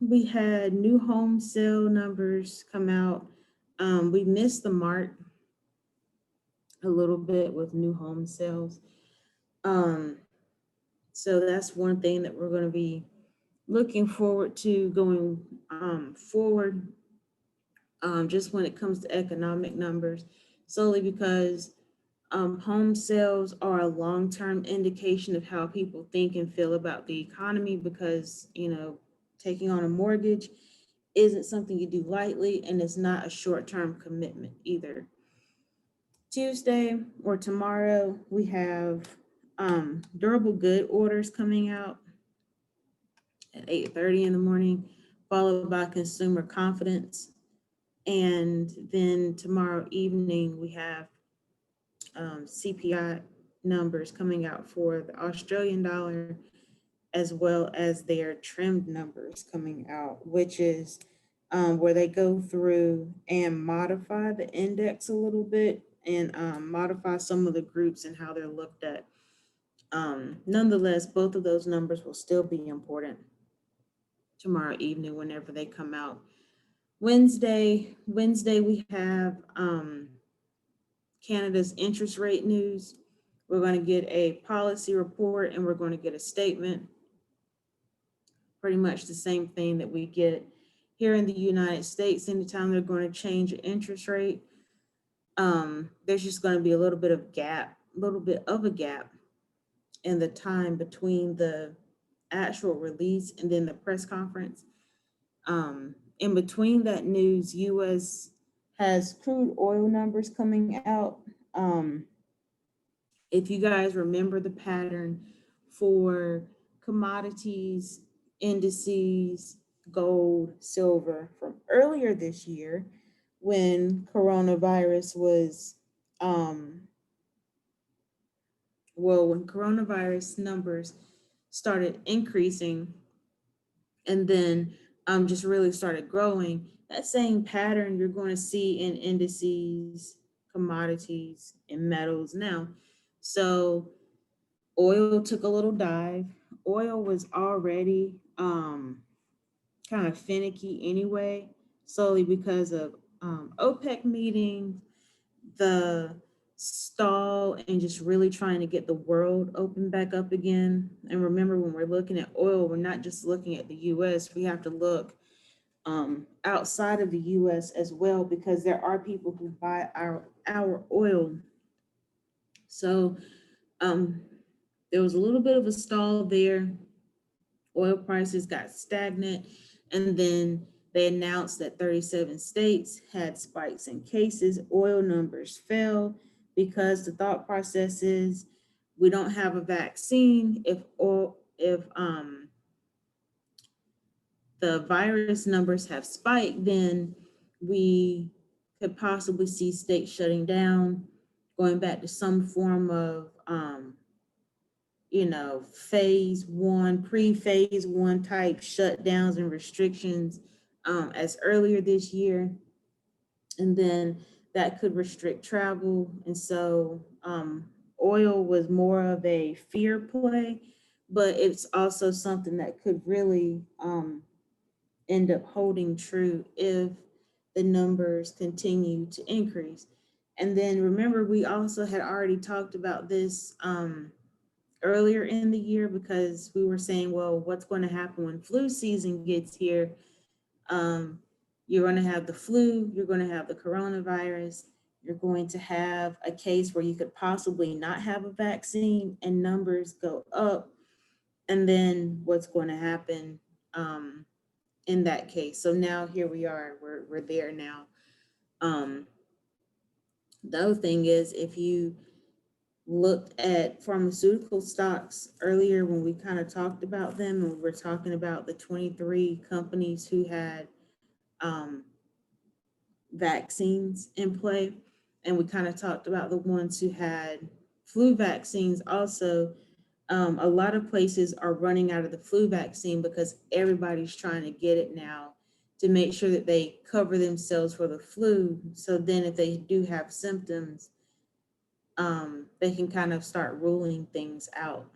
we had new home sale numbers come out. We missed the mark a little bit with new home sales. Um, so that's one thing that we're going to be looking forward to going forward, just when it comes to economic numbers, solely because home sales are a long-term indication of how people think and feel about the economy because, taking on a mortgage isn't something you do lightly and it's not a short-term commitment either. Tuesday or tomorrow, we have durable good orders coming out at 8:30 in the morning, followed by consumer confidence. And then tomorrow evening, we have CPI numbers coming out for the Australian dollar, as well as their trimmed numbers coming out, which is where they go through and modify the index a little bit and modify some of the groups and how they're looked at. Nonetheless, both of those numbers will still be important tomorrow evening whenever they come out. Wednesday we have Canada's interest rate news. We're going to get a policy report and we're going to get a statement. Pretty much the same thing that we get here in the United States. Anytime they're going to change an interest rate, there's just going to be a little bit of a gap in the time between the actual release and then the press conference. In between that news, U.S. has crude oil numbers coming out. If you guys remember the pattern for commodities, indices, gold, silver from earlier this year, when coronavirus was, when coronavirus numbers started increasing and then just really started growing, that same pattern you're going to see in indices, commodities, and metals now. So oil took a little dive. Oil was already kind of finicky anyway, solely because of OPEC meetings, the stall, and just really trying to get the world open back up again. And remember, when we're looking at oil, we're not just looking at the US, we have to look outside of the US as well, because there are people who buy our oil. So there was a little bit of a stall there. Oil prices got stagnant, and then they announced that 37 states had spikes in cases. Oil numbers fell because the thought process is we don't have a vaccine. If the virus numbers have spiked, then we could possibly see states shutting down, going back to some form of phase one, pre-phase one type shutdowns and restrictions as earlier this year. And then that could restrict travel. And so oil was more of a fear play, but it's also something that could really end up holding true if the numbers continue to increase. And then remember, we also had already talked about this earlier in the year, because we were saying, well, what's going to happen when flu season gets here? You're going to have the flu, you're going to have the coronavirus, you're going to have a case where you could possibly not have a vaccine and numbers go up. And then what's going to happen in that case? So now here we are, we're there now. The other thing is, if you looked at pharmaceutical stocks earlier when we kind of talked about them, and we were talking about the 23 companies who had vaccines in play, and we kind of talked about the ones who had flu vaccines also. A lot of places are running out of the flu vaccine because everybody's trying to get it now to make sure that they cover themselves for the flu. So then if they do have symptoms, they can kind of start ruling things out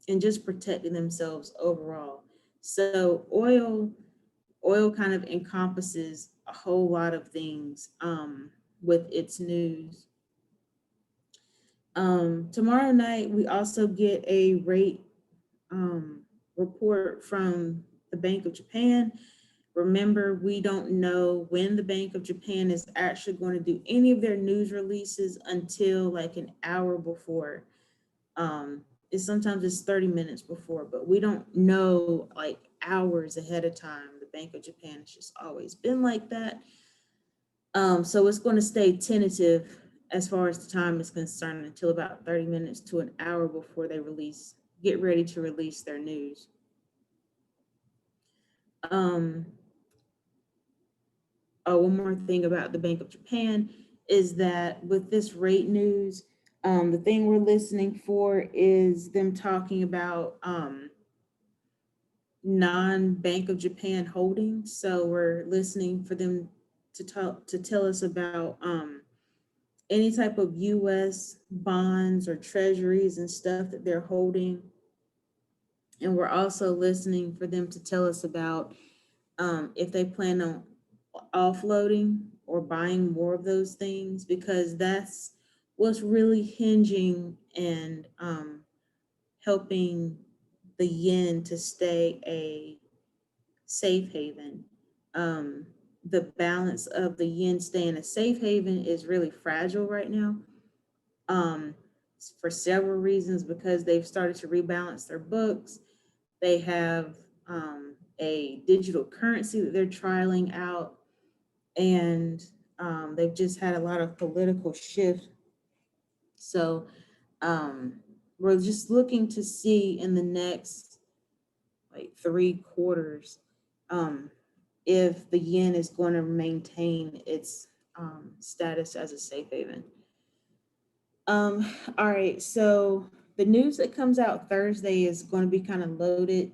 and just protecting themselves overall. So oil oil kind of encompasses a whole lot of things with its news. Tomorrow night, we also get a rate report from the Bank of Japan. Remember, we don't know when the Bank of Japan is actually going to do any of their news releases until like an hour before. It's 30 minutes before, but we don't know like hours ahead of time. The Bank of Japan has just always been like that. So it's going to stay tentative as far as the time is concerned until about 30 minutes to an hour before they get ready to release their news. Um, One more thing about the Bank of Japan is that with this rate news, the thing we're listening for is them talking about non-Bank of Japan holdings. So we're listening for them to tell us about any type of U.S. bonds or treasuries and stuff that they're holding. And we're also listening for them to tell us about if they plan on offloading or buying more of those things, because that's what's really hinging and helping the yen to stay a safe haven. Um, the balance of the yen staying a safe haven is really fragile right now, um, for several reasons, because they've started to rebalance their books. They have a digital currency that they're trialing out, and they've just had a lot of political shift. So we're just looking to see in the next like 3 quarters if the yen is going to maintain its status as a safe haven. All right, so the news that comes out Thursday is going to be kind of loaded.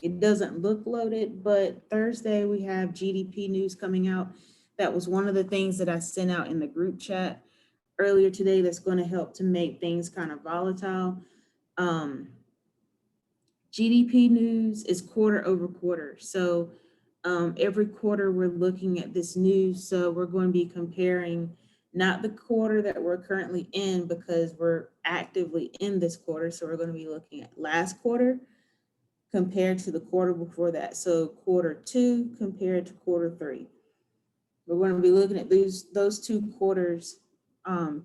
It doesn't look loaded, but Thursday we have GDP news coming out. That was one of the things that I sent out in the group chat earlier today that's going to help to make things kind of volatile. GDP news is quarter over quarter. So every quarter we're looking at this news. So we're going to be comparing not the quarter that we're currently in, because we're actively in this quarter. So we're going to be looking at last quarter compared to the quarter before that. So Q2 compared to Q3. We're going to be looking at those 2 quarters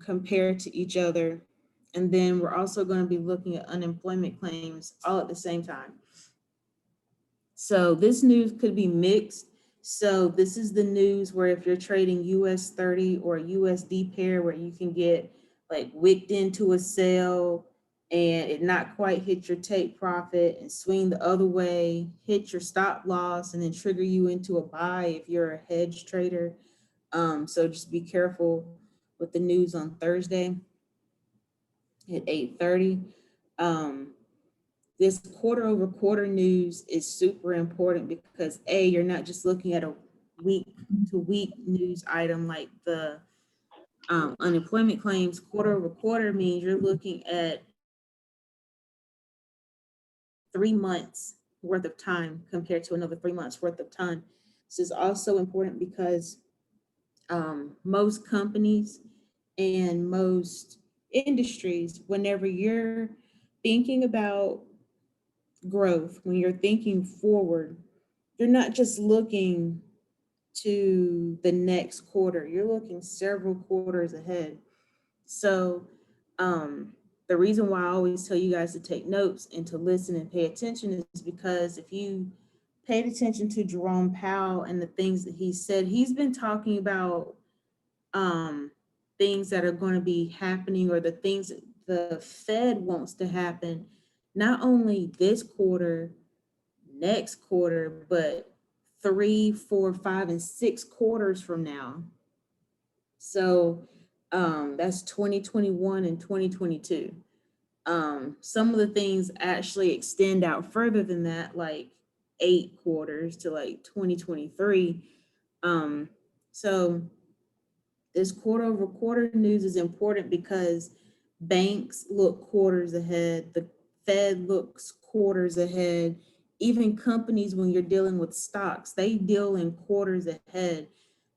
compared to each other. And then we're also going to be looking at unemployment claims all at the same time. So this news could be mixed. So this is the news where if you're trading US 30 or USD pair, where you can get like wicked into a sell and it not quite hit your take profit and swing the other way, hit your stop loss, and then trigger you into a buy if you're a hedge trader. So just be careful with the news on Thursday at 8:30. This quarter over quarter news is super important because you're not just looking at a week to week news item like the unemployment claims. Quarter over quarter means you're looking at 3 months worth of time compared to another 3 months worth of time. This is also important because most companies and most industries, whenever you're thinking about growth, when you're thinking forward, you're not just looking to the next quarter, you're looking several quarters ahead. So the reason why I always tell you guys to take notes and to listen and pay attention is because if you paid attention to Jerome Powell and the things that he said, he's been talking about things that are going to be happening, or the things that the Fed wants to happen, not only this quarter, next quarter, but 3, 4, 5, and 6 quarters from now. So that's 2021 and 2022. Some of the things actually extend out further than that, like 8 quarters to like 2023. So this quarter over quarter news is important because banks look quarters ahead, the Fed looks quarters ahead, even companies, when you're dealing with stocks, they deal in quarters ahead.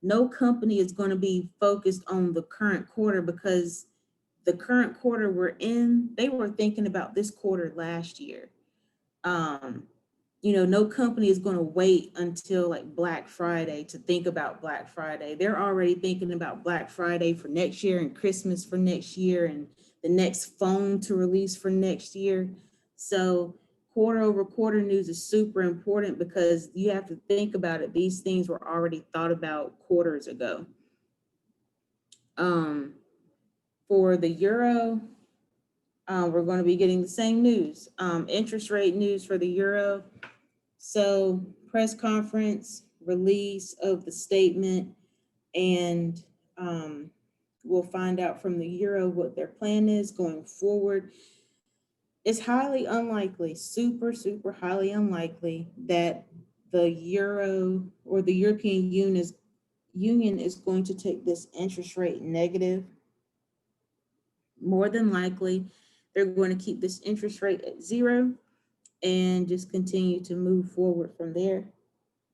No company is going to be focused on the current quarter, because the current quarter we're in, they were thinking about this quarter last year. Um, no company is going to wait until like Black Friday to think about Black Friday. They're already thinking about Black Friday for next year, and Christmas for next year, and the next phone to release for next year. So quarter over quarter news is super important, because you have to think about it. These things were already thought about quarters ago. Um, for the euro, we're going to be getting the same news, interest rate news for the euro. So press conference, release of the statement, and we'll find out from the euro what their plan is going forward. It's highly unlikely, super, super highly unlikely, that the euro or the European Union is going to take this interest rate negative. More than likely, they're going to keep this interest rate at zero and just continue to move forward from there.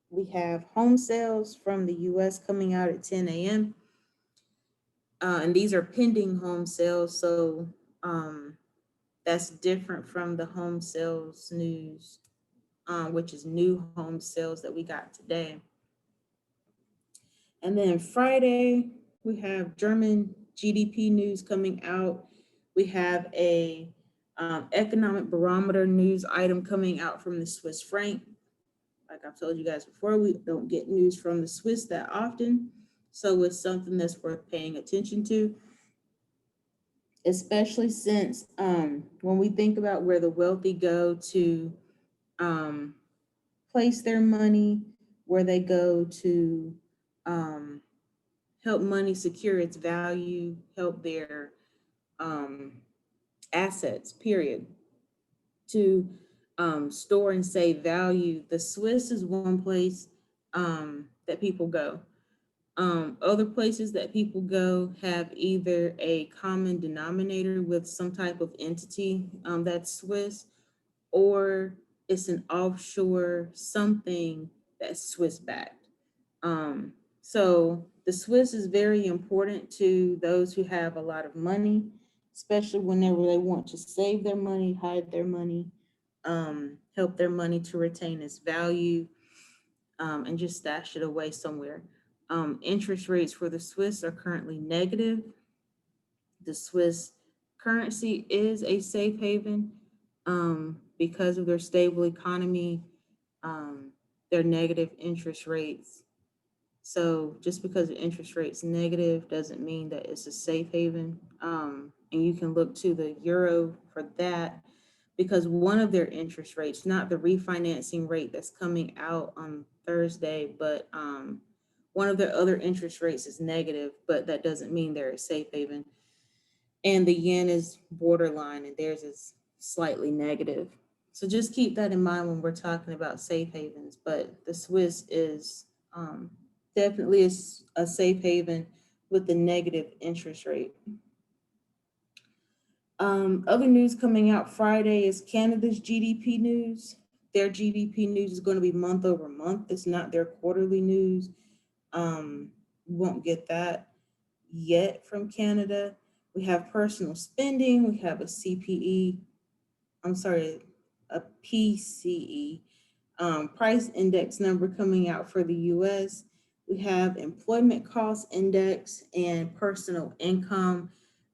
We have home sales from the US coming out at 10 a.m. And these are pending home sales. So that's different from the home sales news, which is new home sales that we got today. And then Friday, we have German GDP news coming out. We have a economic barometer news item coming out from the Swiss franc. Like I've told you guys before, we don't get news from the Swiss that often. So it's something that's worth paying attention to, especially since when we think about where the wealthy go to place their money, where they go to help money secure its value, help their assets, period, to store and save value. The Swiss is one place that people go. Other places that people go have either a common denominator with some type of entity that's Swiss, or it's an offshore something that's Swiss backed. So the Swiss is very important to those who have a lot of money, especially whenever they want to save their money, hide their money, help their money to retain its value, and just stash it away somewhere. Interest rates for the Swiss are currently negative. The Swiss currency is a safe haven because of their stable economy, their negative interest rates. So just because the interest rate's negative doesn't mean that it's a safe haven. And you can look to the euro for that, because one of their interest rates, not the refinancing rate that's coming out on Thursday, but one of their other interest rates is negative, but that doesn't mean they're a safe haven. And the yen is borderline, and theirs is slightly negative. So just keep that in mind when we're talking about safe havens. But the Swiss is definitely is a safe haven with the negative interest rate. Other news coming out Friday is Canada's GDP news. Their GDP news is going to be month over month. It's not their quarterly news. We won't get that yet from Canada. We have personal spending. We have a PCE, price index number coming out for the US. We have employment cost index and personal income.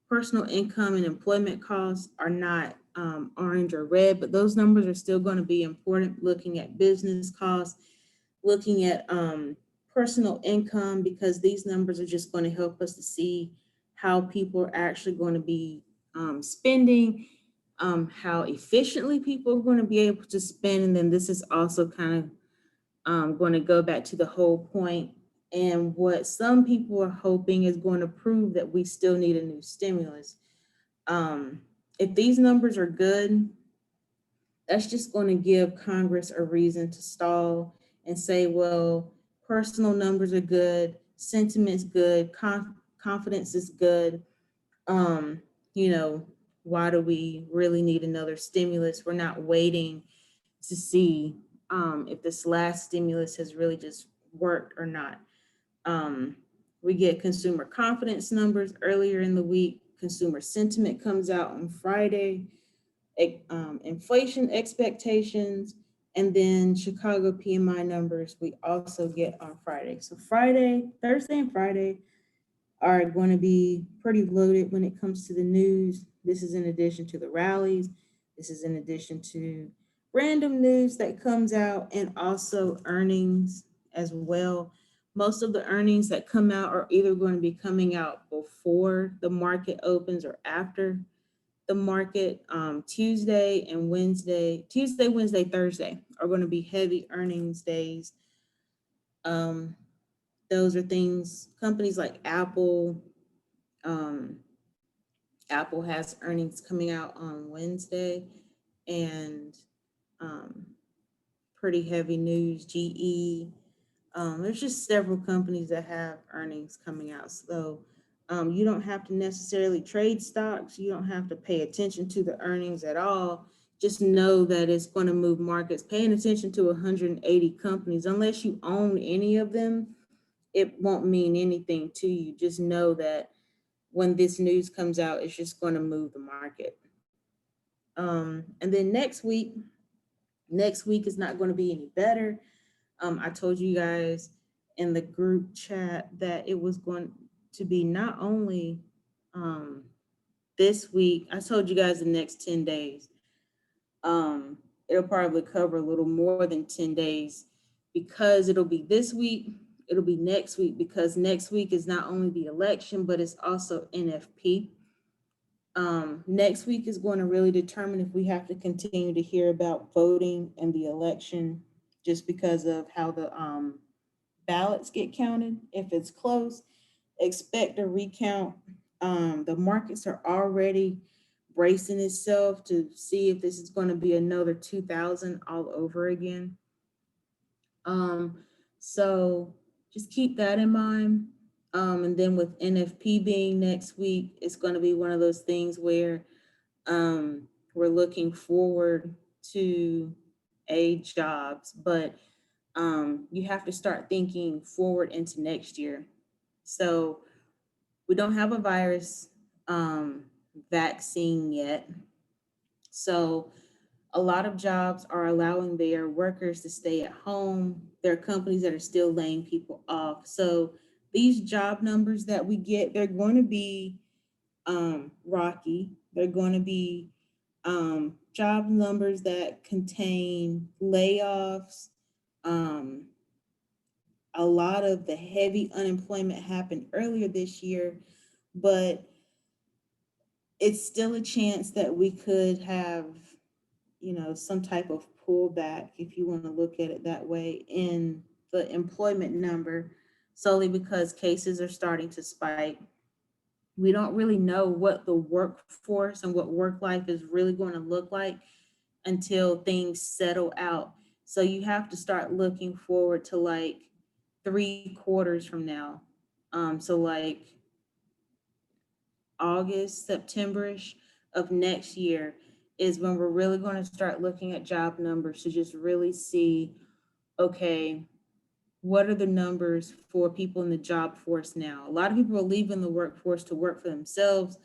Personal income and employment costs are not orange or red, but those numbers are still going to be important. Looking at business costs, looking at personal income, because these numbers are just going to help us to see how people are actually going to be spending, how efficiently people are going to be able to spend. And then this is also kind of going to go back to the whole point, and what some people are hoping is going to prove that we still need a new stimulus. If these numbers are good, that's just going to give Congress a reason to stall and say, well, personal numbers are good, sentiment's good, confidence is good. Um, you know, why do we really need another stimulus? We're not waiting to see if this last stimulus has really just worked or not. Um, we get consumer confidence numbers earlier in the week. Consumer sentiment comes out on Friday. Inflation expectations, and then Chicago PMI numbers we also get on Friday. So Thursday and Friday are going to be pretty loaded when it comes to the news. This is in addition to the rallies. This is in addition to random news that comes out and also earnings as well. Most of the earnings that come out are either going to be coming out before the market opens or after the market. Tuesday, Wednesday, Thursday are going to be heavy earnings days. Um, those are things, companies like Apple. Um, Apple has earnings coming out on Wednesday, and um, pretty heavy news. GE. There's just several companies that have earnings coming out. So you don't have to necessarily trade stocks. You don't have to pay attention to the earnings at all. Just know that it's going to move markets. Paying attention to 180 companies, unless you own any of them, it won't mean anything to you. Just know that when this news comes out, it's just going to move the market. And then next week is not going to be any better. I told you guys in the group chat that it was going to be not only this week, I told you guys the next 10 days. It'll probably cover a little more than 10 days because it'll be this week, it'll be next week, because next week is not only the election, but it's also NFP. Next week is going to really determine if we have to continue to hear about voting and the election just because of how the ballots get counted. If it's close, expect a recount. The markets are already bracing itself to see if this is going to be another 2000 all over again. Um, so just keep that in mind. And then with NFP being next week, it's going to be one of those things where we're looking forward to jobs, but you have to start thinking forward into next year. So we don't have a virus vaccine yet. So a lot of jobs are allowing their workers to stay at home. There are companies that are still laying people off. So these job numbers that we get, they're going to be rocky. They're going to be job numbers that contain layoffs. Um, a lot of the heavy unemployment happened earlier this year, but it's still a chance that we could have, some type of pullback, if you want to look at it that way, in the employment number, solely because cases are starting to spike. We don't really know what the workforce and what work life is really going to look like until things settle out. So you have to start looking forward to like 3 quarters from now. So like August, September-ish of next year is when we're really going to start looking at job numbers to just really see, okay, what are the numbers for people in the job force now? A lot of people are leaving the workforce to work for themselves.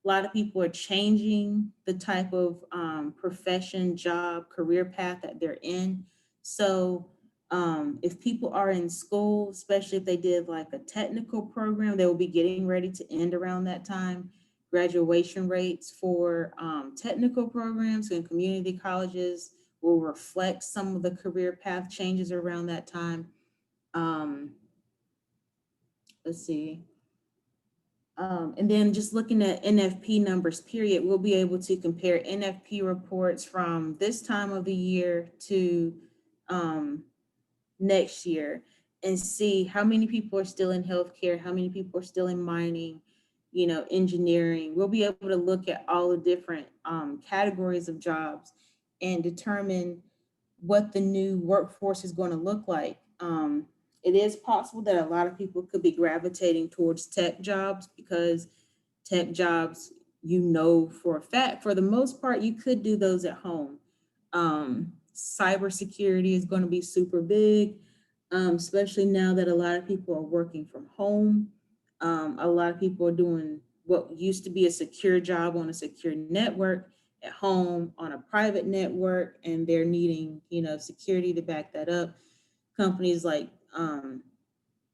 A lot of people are changing the type of profession, job, career path that they're in. So if people are in school, especially if they did like a technical program, they will be getting ready to end around that time. Graduation rates for technical programs and community colleges will reflect some of the career path changes around that time. Let's see. And then just looking at NFP numbers, period, we'll be able to compare NFP reports from this time of the year to next year and see how many people are still in healthcare, how many people are still in mining, engineering. We'll be able to look at all the different categories of jobs and determine what the new workforce is going to look like. It is possible that a lot of people could be gravitating towards tech jobs because tech jobs, for a fact, for the most part, you could do those at home. cybersecurity is going to be super big, especially now that a lot of people are working from home. A lot of people are doing what used to be a secure job on a secure network at home on a private network, and they're needing, security to back that up. Companies like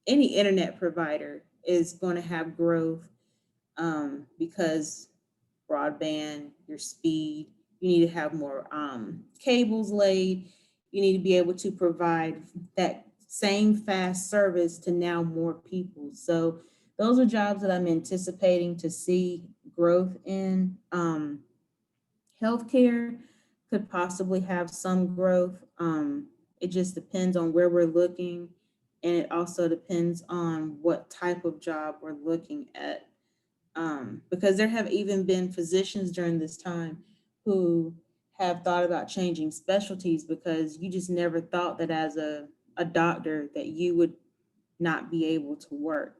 any internet provider is going to have growth, because broadband, your speed, you need to have more cables laid. You need to be able to provide that same fast service to now more people. So those are jobs that I'm anticipating to see growth in. Healthcare could possibly have some growth. It just depends on where we're looking, and it also depends on what type of job we're looking at. Because there have even been physicians during this time who have thought about changing specialties, because you just never thought that as a doctor that you would not be able to work.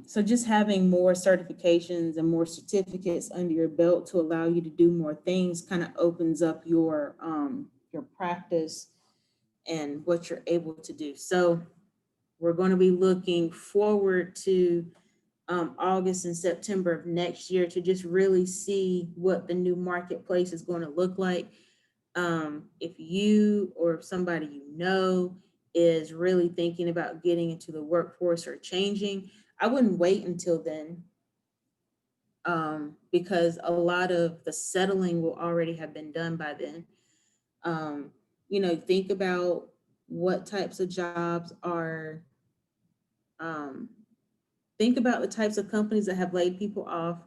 So just having more certifications and more certificates under your belt to allow you to do more things kind of opens up your practice and what you're able to do. So we're going to be looking forward to August and September of next year to just really see what the new marketplace is going to look like. If you or if somebody you know is really thinking about getting into the workforce or changing, I wouldn't wait until then, because a lot of the settling will already have been done by then. Um, think about what types of jobs are, um, think about the types of companies that have laid people off.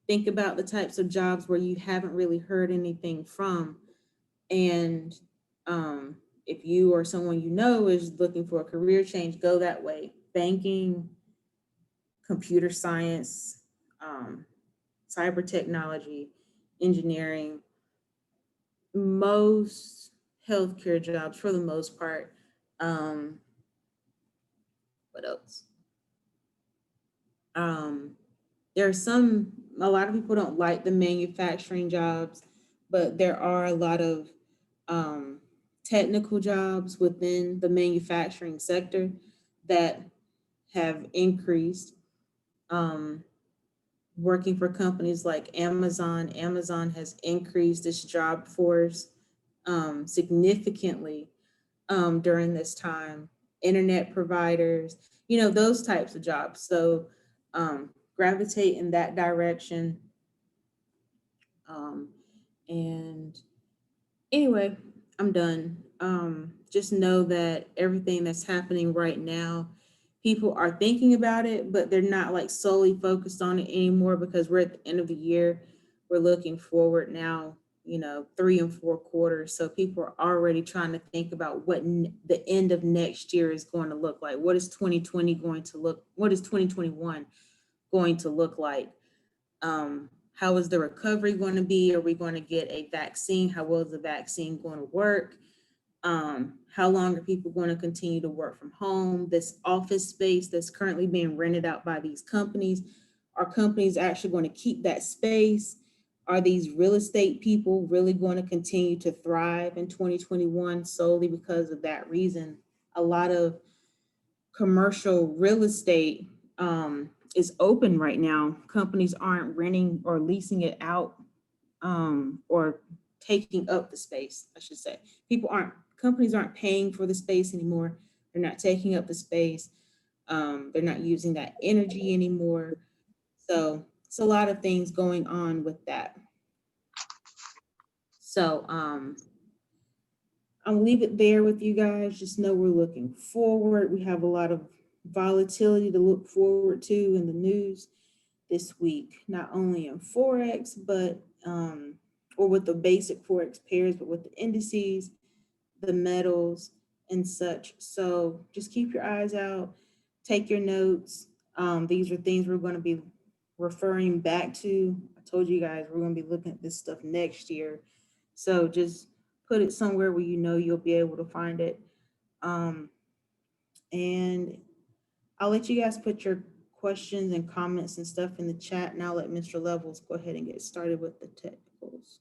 Think about the types of jobs where you haven't really heard anything from. And if you or someone you know is looking for a career change, go that way. Banking, computer science, um, cyber technology, engineering, most healthcare jobs for the most part. Um, what else? Um, there are a lot of people don't like the manufacturing jobs, but there are a lot of um, technical jobs within the manufacturing sector that have increased. Um, Working for companies like Amazon, Amazon has increased its job force significantly during this time. Internet providers, those types of jobs. So gravitate in that direction. Um, and anyway, I'm done. Just know that everything that's happening right now, people are thinking about it, but they're not like solely focused on it anymore, because we're at the end of the year. We're looking forward now, 3 and 4 quarters. So people are already trying to think about what the end of next year is going to look like. What is 2020 going to look? What is 2021 going to look like? How is the recovery going to be? Are we going to get a vaccine? How well is the vaccine going to work? How long are people going to continue to work from home? This office space that's currently being rented out by these companies, are companies actually going to keep that space? Are these real estate people really going to continue to thrive in 2021 solely because of that reason? A lot of commercial real estate is open right now. Companies aren't renting or leasing it out, or taking up the space, I should say. Companies aren't paying for the space anymore. They're not taking up the space. They're not using that energy anymore. So it's a lot of things going on with that. So I'll leave it there with you guys. Just know we're looking forward. We have a lot of volatility to look forward to in the news this week, not only in forex, but or with the basic forex pairs, but with the indices, the metals, and such. So just keep your eyes out, take your notes. These are things we're going to be referring back to. I told you guys we're going to be looking at this stuff next year. So just put it somewhere where you know you'll be able to find it. And I'll let you guys put your questions and comments and stuff in the chat, and I'll let Mr. Levels go ahead and get started with the technicals.